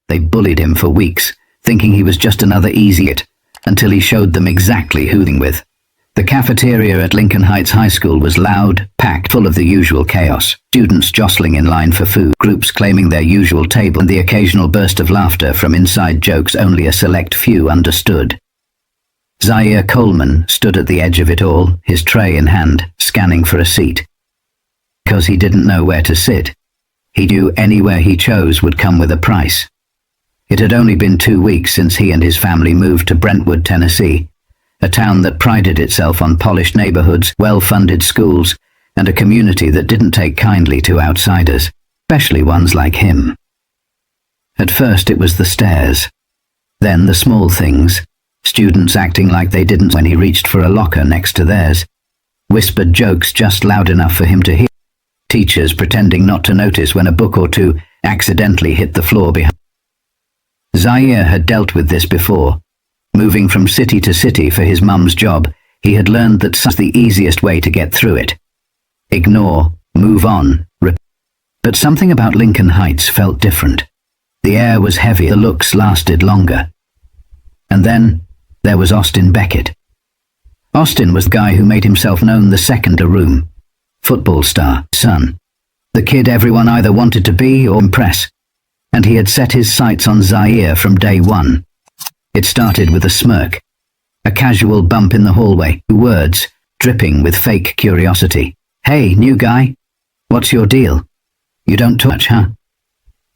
They bullied him for weeks, thinking he was just another easy it, until he showed them exactly who they were with. The cafeteria at Lincoln Heights High School was loud, packed, full of the usual chaos. Students jostling in line for food, groups claiming their usual table, and the occasional burst of laughter from inside jokes only a select few understood. Zaire Coleman stood at the edge of it all, his tray in hand, scanning for a seat. Because he didn't know where to sit. He knew anywhere he chose would come with a price. It had only been 2 weeks since he and his family moved to Brentwood, Tennessee, a town that prided itself on polished neighborhoods, well-funded schools, and a community that didn't take kindly to outsiders, especially ones like him. At first it was the stares. Then the small things, students acting like they didn't when he reached for a locker next to theirs, whispered jokes just loud enough for him to hear, teachers pretending not to notice when a book or two accidentally hit the floor behind. Zaire had dealt with this before. Moving from city to city for his mum's job, he had learned that such the easiest way to get through it. Ignore, move on, But something about Lincoln Heights felt different. The air was heavy, the looks lasted longer. And then, there was Austin Beckett. Austin was the guy who made himself known the second to room. Football star, son. The kid everyone either wanted to be or impress. And he had set his sights on Zaire from day one. It started with a smirk. A casual bump in the hallway, 2 words, dripping with fake curiosity. "Hey, new guy. What's your deal? You don't talk much, huh?"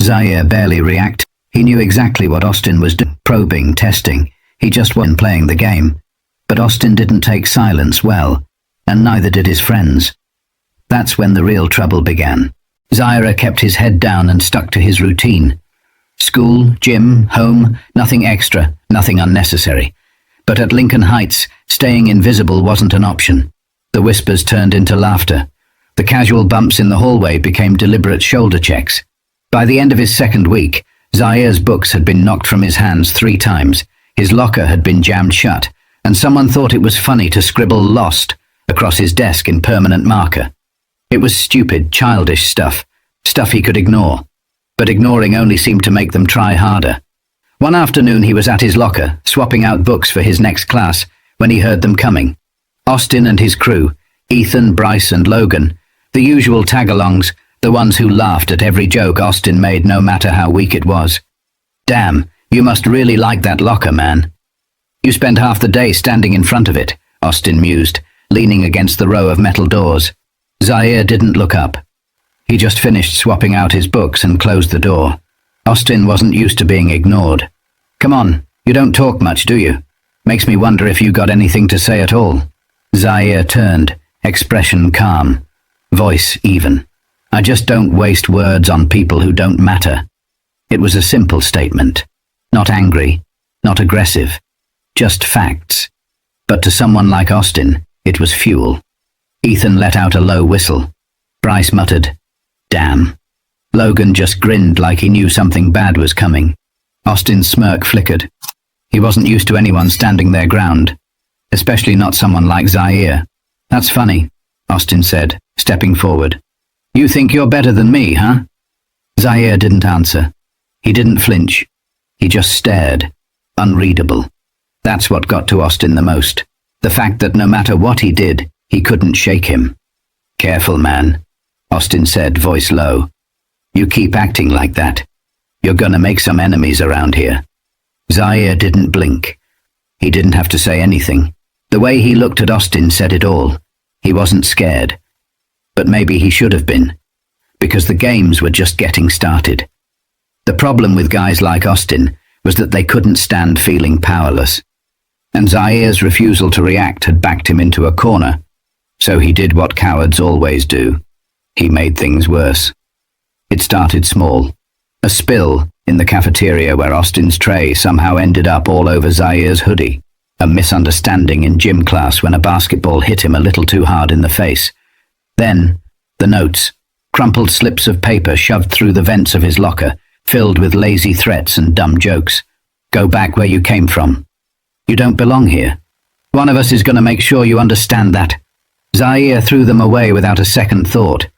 Zaire barely reacted. He knew exactly what Austin was doing, probing, testing. He just wasn't playing the game. But Austin didn't take silence well, and neither did his friends. That's when the real trouble began. Zaire kept his head down and stuck to his routine. School, gym, home, nothing extra, nothing unnecessary. But at Lincoln Heights, staying invisible wasn't an option. The whispers turned into laughter. The casual bumps in the hallway became deliberate shoulder checks. By the end of his second week, Zaire's books had been knocked from his hands 3 times, his locker had been jammed shut, and someone thought it was funny to scribble "lost" across his desk in permanent marker. It was stupid, childish stuff he could ignore. But ignoring only seemed to make them try harder. One afternoon he was at his locker, swapping out books for his next class, when he heard them coming. Austin and his crew, Ethan, Bryce and Logan, the usual tag-alongs, the ones who laughed at every joke Austin made no matter how weak it was. "Damn, you must really like that locker, man. You spend half the day standing in front of it," Austin mused, leaning against the row of metal doors. Zaire didn't look up. He just finished swapping out his books and closed the door. Austin wasn't used to being ignored. "Come on, you don't talk much, do you? Makes me wonder if you got anything to say at all." Zaire turned, expression calm, voice even. "I just don't waste words on people who don't matter." It was a simple statement. Not angry, not aggressive, just facts. But to someone like Austin, it was fuel. Ethan let out a low whistle. Bryce muttered, "Damn." Logan just grinned like he knew something bad was coming. Austin's smirk flickered. He wasn't used to anyone standing their ground, especially not someone like Zaire. "That's funny," Austin said, stepping forward. "You think you're better than me, huh?" Zaire didn't answer. He didn't flinch. He just stared, unreadable. That's what got to Austin the most. The fact that no matter what he did, he couldn't shake him. "Careful, man," Austin said, voice low. "You keep acting like that. You're gonna make some enemies around here." Zaire didn't blink. He didn't have to say anything. The way he looked at Austin said it all. He wasn't scared. But maybe he should have been, because the games were just getting started. The problem with guys like Austin was that they couldn't stand feeling powerless. And Zaire's refusal to react had backed him into a corner. So he did what cowards always do. He made things worse. It started small. A spill in the cafeteria where Austin's tray somehow ended up all over Zaire's hoodie. A misunderstanding in gym class when a basketball hit him a little too hard in the face. Then, the notes, crumpled slips of paper shoved through the vents of his locker, filled with lazy threats and dumb jokes. "Go back where you came from. You don't belong here. One of us is going to make sure you understand that." Zaire threw them away without a second thought.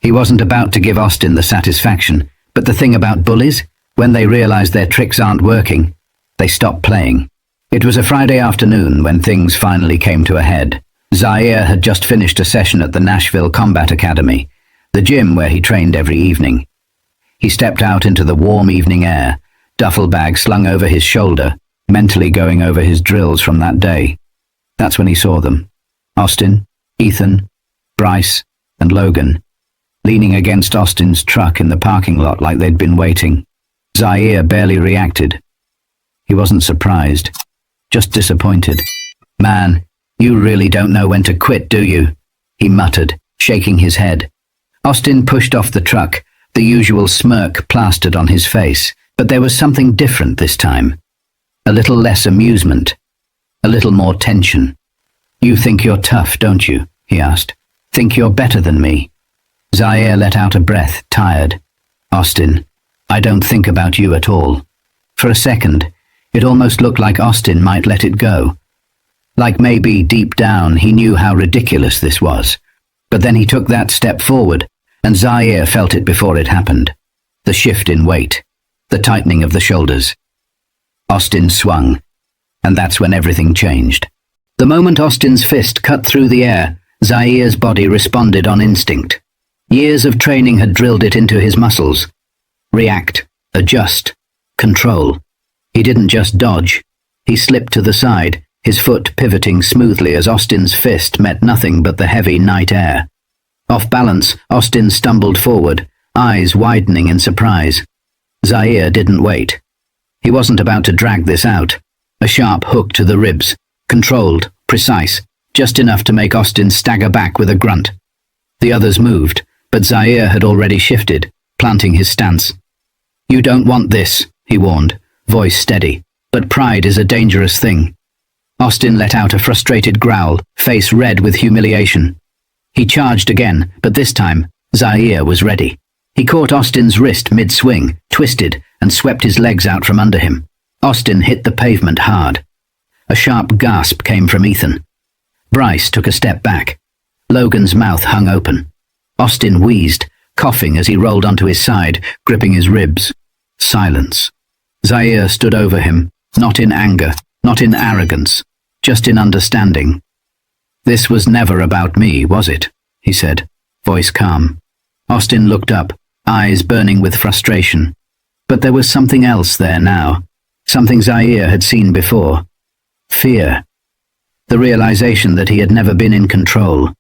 He wasn't about to give Austin the satisfaction, but the thing about bullies? When they realize their tricks aren't working, they stop playing. It was a Friday afternoon when things finally came to a head. Zaire had just finished a session at the Nashville Combat Academy, the gym where he trained every evening. He stepped out into the warm evening air, duffel bag slung over his shoulder, mentally going over his drills from that day. That's when he saw them. Austin, Ethan, Bryce, and Logan, leaning against Austin's truck in the parking lot like they'd been waiting. Zaire barely reacted. He wasn't surprised, just disappointed. "Man, you really don't know when to quit, do you?" he muttered, shaking his head. Austin pushed off the truck, the usual smirk plastered on his face, but there was something different this time. A little less amusement, a little more tension. "You think you're tough, don't you?" he asked. "Think you're better than me?" Zaire let out a breath, tired. "Austin, I don't think about you at all." For a second, it almost looked like Austin might let it go. Like maybe deep down he knew how ridiculous this was. But then he took that step forward, and Zaire felt it before it happened. The shift in weight, the tightening of the shoulders. Austin swung, and that's when everything changed. The moment Austin's fist cut through the air, Zaire's body responded on instinct. Years of training had drilled it into his muscles. React, adjust, control. He didn't just dodge. He slipped to the side, his foot pivoting smoothly as Austin's fist met nothing but the heavy night air. Off balance, Austin stumbled forward, eyes widening in surprise. Zaire didn't wait. He wasn't about to drag this out. A sharp hook to the ribs, controlled, precise, just enough to make Austin stagger back with a grunt. The others moved, but Zaire had already shifted, planting his stance. "You don't want this," he warned, voice steady, "but pride is a dangerous thing." Austin let out a frustrated growl, face red with humiliation. He charged again, but this time, Zaire was ready. He caught Austin's wrist mid-swing, twisted, and swept his legs out from under him. Austin hit the pavement hard. A sharp gasp came from Ethan. Bryce took a step back. Logan's mouth hung open. Austin wheezed, coughing as he rolled onto his side, gripping his ribs. Silence. Zaire stood over him, not in anger, not in arrogance, just in understanding. "This was never about me, was it?" he said, voice calm. Austin looked up, eyes burning with frustration. But there was something else there now, something Zaire had seen before. Fear. The realization that he had never been in control.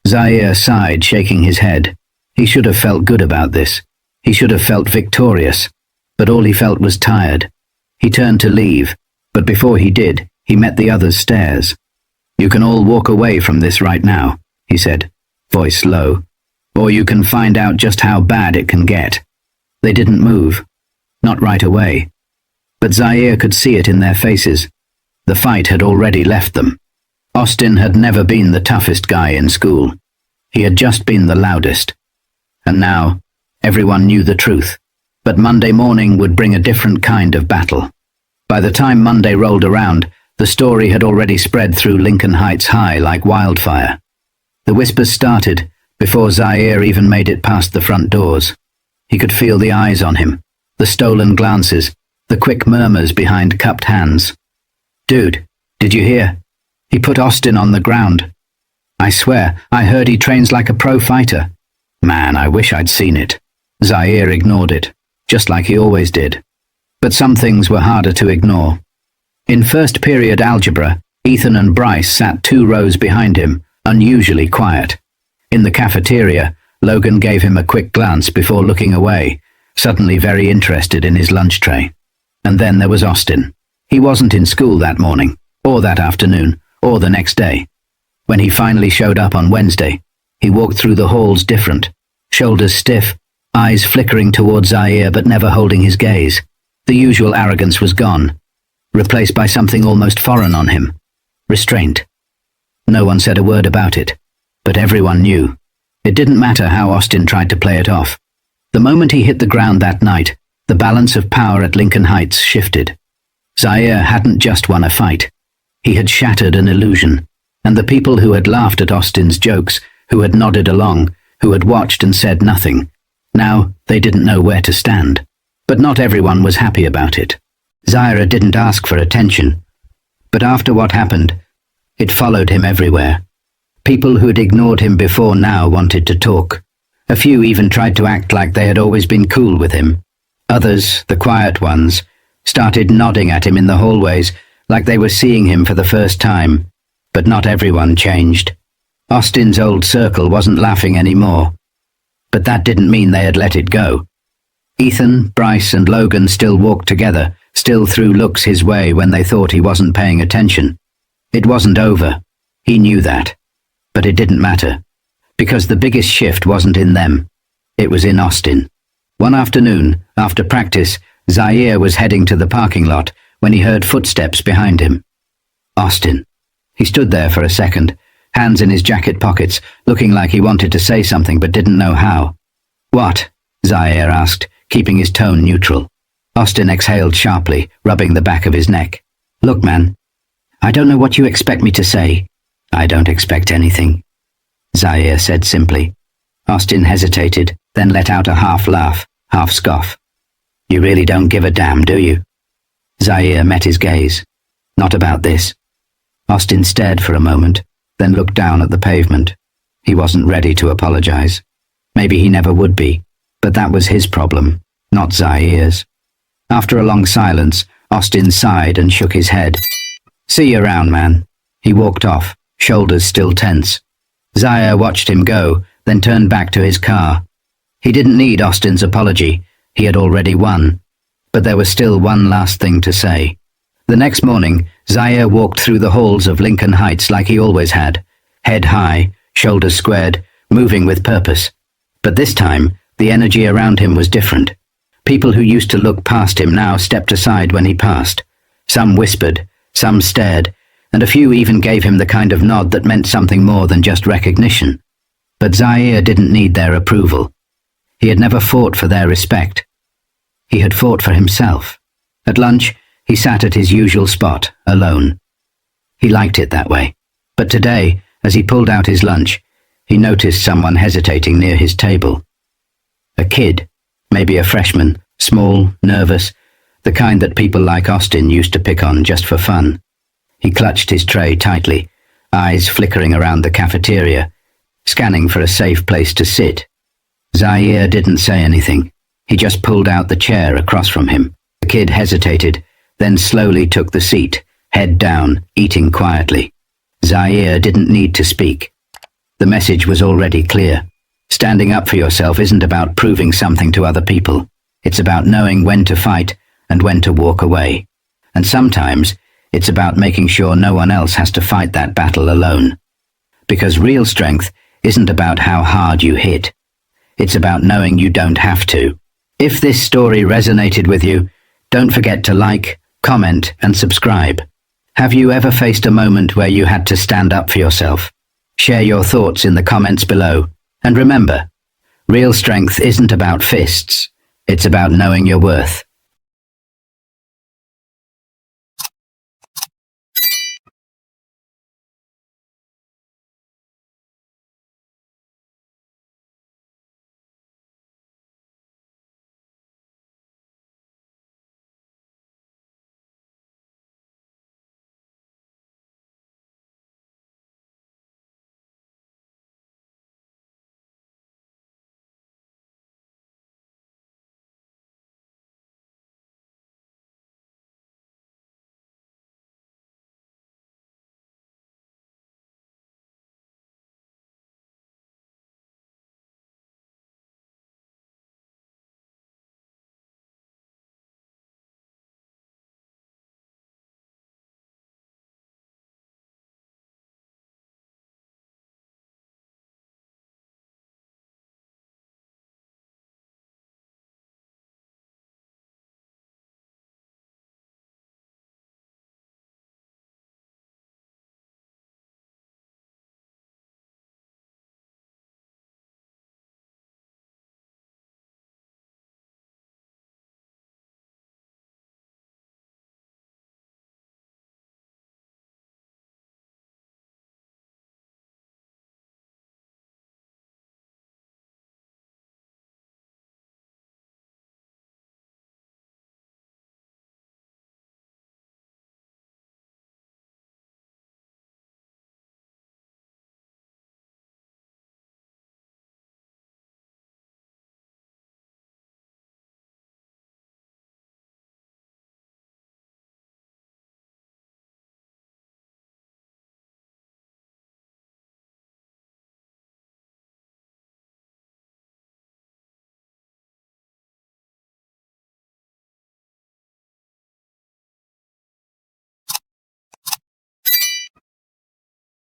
Zaire sighed, shaking his head. He should have felt good about this. He should have felt victorious. But all he felt was tired. He turned to leave, but before he did, he met the others' stares. "You can all walk away from this right now," he said, voice low. "Or you can find out just how bad it can get." They didn't move. Not right away. But Zaire could see it in their faces. The fight had already left them. Austin had never been the toughest guy in school. He had just been the loudest. And now, everyone knew the truth. But Monday morning would bring a different kind of battle. By the time Monday rolled around, the story had already spread through Lincoln Heights High like wildfire. The whispers started before Zaire even made it past the front doors. He could feel the eyes on him, the stolen glances, the quick murmurs behind cupped hands. "Dude, did you hear? He put Austin on the ground. I swear, I heard he trains like a pro fighter." "Man, I wish I'd seen it." Zaire ignored it, just like he always did. But some things were harder to ignore. In first period algebra, Ethan and Bryce sat 2 rows behind him, unusually quiet. In the cafeteria, Logan gave him a quick glance before looking away, suddenly very interested in his lunch tray. And then there was Austin. He wasn't in school that morning, or that afternoon, or the next day. When he finally showed up on Wednesday, he walked through the halls different, shoulders stiff, eyes flickering towards Zaire but never holding his gaze. The usual arrogance was gone, replaced by something almost foreign on him. Restraint. No one said a word about it, but everyone knew. It didn't matter how Austin tried to play it off. The moment he hit the ground that night, the balance of power at Lincoln Heights shifted. Zaire hadn't just won a fight. He had shattered an illusion, and the people who had laughed at Austin's jokes, who had nodded along, who had watched and said nothing, now they didn't know where to stand. But not everyone was happy about it. Zaire didn't ask for attention. But after what happened, it followed him everywhere. People who'd ignored him before now wanted to talk. A few even tried to act like they had always been cool with him. Others, the quiet ones, started nodding at him in the hallways like they were seeing him for the first time. But not everyone changed. Austin's old circle wasn't laughing anymore. But that didn't mean they had let it go. Ethan, Bryce, and Logan still walked together, still threw looks his way when they thought he wasn't paying attention. It wasn't over. He knew that. But it didn't matter. Because the biggest shift wasn't in them. It was in Austin. One afternoon, after practice, Zaire was heading to the parking lot when he heard footsteps behind him. Austin. He stood there for a second, hands in his jacket pockets, looking like he wanted to say something but didn't know how. "What?" Zaire asked, keeping his tone neutral. Austin exhaled sharply, rubbing the back of his neck. "Look, man, I don't know what you expect me to say." "I don't expect anything," Zaire said simply. Austin hesitated, then let out a half laugh, half scoff. "You really don't give a damn, do you?" Zaire met his gaze. "Not about this." Austin stared for a moment, then looked down at the pavement. He wasn't ready to apologize. Maybe he never would be, but that was his problem, not Zaire's. After a long silence, Austin sighed and shook his head. "See you around, man." He walked off, shoulders still tense. Zaire watched him go, then turned back to his car. He didn't need Austin's apology. He had already won. But there was still one last thing to say. The next morning, Zaire walked through the halls of Lincoln Heights like he always had, head high, shoulders squared, moving with purpose. But this time, the energy around him was different. People who used to look past him now stepped aside when he passed. Some whispered, some stared, and a few even gave him the kind of nod that meant something more than just recognition. But Zaire didn't need their approval. He had never fought for their respect. He had fought for himself. At lunch, he sat at his usual spot, alone. He liked it that way. But today, as he pulled out his lunch, he noticed someone hesitating near his table. A kid, maybe a freshman, small, nervous, the kind that people like Austin used to pick on just for fun. He clutched his tray tightly, eyes flickering around the cafeteria, scanning for a safe place to sit. Zaire didn't say anything. He just pulled out the chair across from him. The kid hesitated, then slowly took the seat, head down, eating quietly. Zaire didn't need to speak. The message was already clear. Standing up for yourself isn't about proving something to other people. It's about knowing when to fight and when to walk away. And sometimes, it's about making sure no one else has to fight that battle alone. Because real strength isn't about how hard you hit. It's about knowing you don't have to. If this story resonated with you, don't forget to like, comment, and subscribe. Have you ever faced a moment where you had to stand up for yourself? Share your thoughts in the comments below. And remember, real strength isn't about fists. It's about knowing your worth.